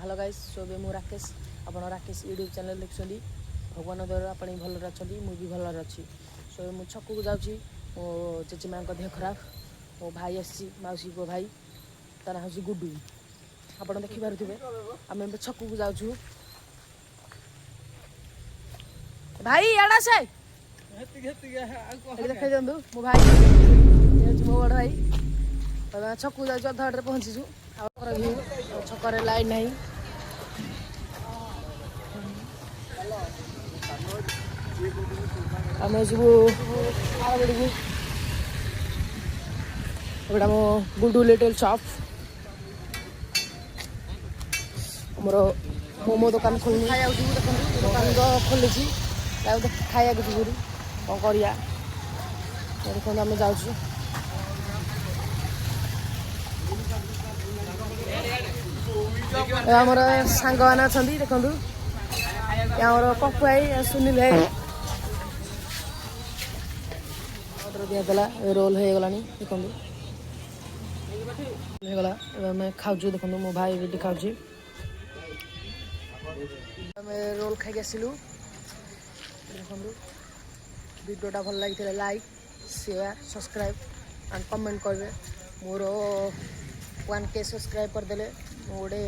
hello guys so भी मु राकेश आपण राकेश यूट्यूब चैनल देखुं भगवान द्वारा आप भलर अच्छा मुझे भलर अच्छी सो मु छक को जाऊँगी मो चेचीमा देह खराब मो भाई आसी मौसी पो भाई ता ना हूँ गुडू आप देखिपे आम छक को जाऊँ भाई एड़ा से देखा दिखाँ मो भाई मो बड़ भाई छक को जाऊँ अधा बाटे पहुँचीचु छक लाइन ना आम सब आड़ू एटा मो गुडू लिटिल शॉप मोर मोमो दुकान खोलनी दुकान तो खोली खाया जीवरी कौन करिया देखो आम जाऊँ आमर सांग मैंने अच्छा देखु आमर पप्पू भाई सुनील भाई ऑर्डर दिगला रोल हो गला देखो होगला आम खाऊ देखो मो भाई भी खाऊ आम रोल खाई आसलु देखो वीडियोटा भल लगी like share subscribe and comment करेंगे मोर 1K सब्सक्राइब करदे गोटे